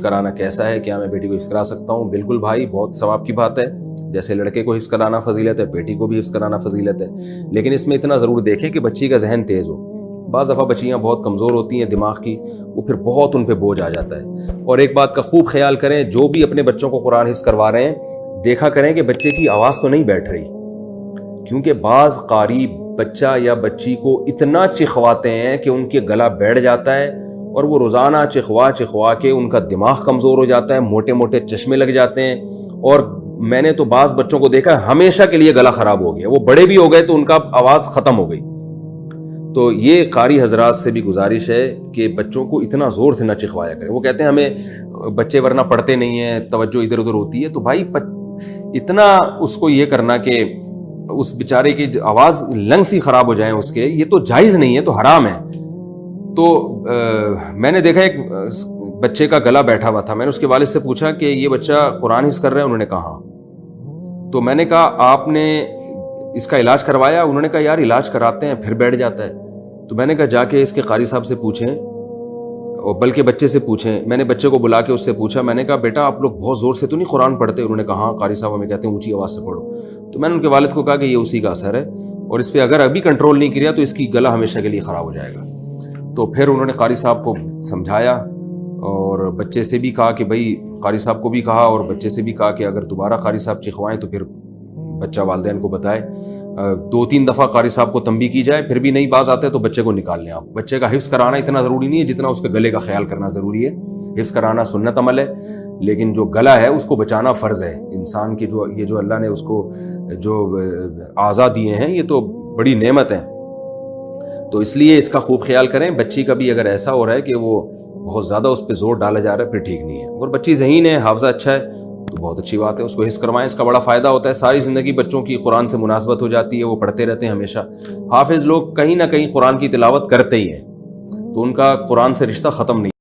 کرانا کیسا ہے، کیا میں بیٹی کو حفظ کرا سکتا ہوں؟ بالکل بھائی، بہت ثواب کی بات ہے. جیسے لڑکے کو حفظ کرانا فضیلت ہے، بیٹی کو بھی حفظ کرانا فضیلت ہے. لیکن اس میں اتنا ضرور دیکھیں کہ بچی کا ذہن تیز ہو. بعض دفعہ بچیاں بہت کمزور ہوتی ہیں دماغ کی، وہ پھر بہت ان پہ بوجھ آ جاتا ہے. اور ایک بات کا خوب خیال کریں، جو بھی اپنے بچوں کو قرآن حفظ کروا رہے ہیں دیکھا کریں کہ بچے کی آواز تو نہیں بیٹھ رہی، کیونکہ بعض قاری بچہ یا بچی کو اتنا چخواتے ہیں کہ ان کے گلا بیٹھ جاتا ہے، اور وہ روزانہ چخوا کے ان کا دماغ کمزور ہو جاتا ہے، موٹے موٹے چشمے لگ جاتے ہیں. اور میں نے تو بعض بچوں کو دیکھا ہمیشہ کے لیے گلا خراب ہو گیا، وہ بڑے بھی ہو گئے تو ان کا آواز ختم ہو گئی. تو یہ قاری حضرات سے بھی گزارش ہے کہ بچوں کو اتنا زور سے نہ چخوایا کریں. وہ کہتے ہیں ہمیں بچے ورنہ پڑھتے نہیں ہیں، توجہ ادھر ادھر ہوتی ہے. تو بھائی اتنا اس کو یہ کرنا کہ اس بیچارے کی آواز لنگس ہی خراب ہو جائیں اس کے، یہ تو جائز نہیں ہے، تو حرام ہے. تو میں نے دیکھا ایک بچے کا گلا بیٹھا ہوا تھا. میں نے اس کے والد سے پوچھا کہ یہ بچہ قرآن حفظ کر رہے ہیں؟ انہوں نے کہا ہاں. تو میں نے کہا آپ نے اس کا علاج کروایا؟ انہوں نے کہا یار علاج کراتے ہیں پھر بیٹھ جاتا ہے. تو میں نے کہا جا کے اس کے قاری صاحب سے پوچھیں، اور بلکہ بچے سے پوچھیں. میں نے بچے کو بلا کے اس سے پوچھا، میں نے کہا بیٹا آپ لوگ بہت زور سے تو نہیں قرآن پڑھتے؟ انہوں نے کہا ہاں قاری صاحب ہمیں کہتے ہیں اونچی آواز سے پڑھو. تو میں نے ان کے والد کو کہا کہ یہ اسی کا اثر ہے، اور اس پہ اگر ابھی کنٹرول نہیں کیا تو اس کی گلا ہمیشہ کے لیے خراب ہو جائے گا. تو پھر انہوں نے قاری صاحب کو سمجھایا، اور بچے سے بھی کہا کہ بھائی، قاری صاحب کو بھی کہا اور بچے سے بھی کہا کہ اگر دوبارہ قاری صاحب چخوائیں تو پھر بچہ والدین کو بتائے. 2-3 دفعہ قاری صاحب کو تنبیہ کی جائے، پھر بھی نہیں باز آتا ہے تو بچے کو نکال لیں آپ. بچے کا حفظ کرانا اتنا ضروری نہیں ہے جتنا اس کے گلے کا خیال کرنا ضروری ہے. حفظ کرانا سنت عمل ہے، لیکن جو گلا ہے اس کو بچانا فرض ہے. انسان کی جو اللہ نے اس کو جو اعضاء دیے ہیں یہ تو بڑی نعمت ہے. تو اس لیے اس کا خوب خیال کریں. بچی کا بھی اگر ایسا ہو رہا ہے کہ وہ بہت زیادہ اس پہ زور ڈالا جا رہا ہے پھر ٹھیک نہیں ہے. اور بچی ذہین ہے، حافظہ اچھا ہے تو بہت اچھی بات ہے، اس کو حفظ کروائیں. اس کا بڑا فائدہ ہوتا ہے، ساری زندگی بچوں کی قرآن سے مناسبت ہو جاتی ہے، وہ پڑھتے رہتے ہیں ہمیشہ. حافظ لوگ کہیں نہ کہیں قرآن کی تلاوت کرتے ہی ہیں، تو ان کا قرآن سے رشتہ ختم نہیں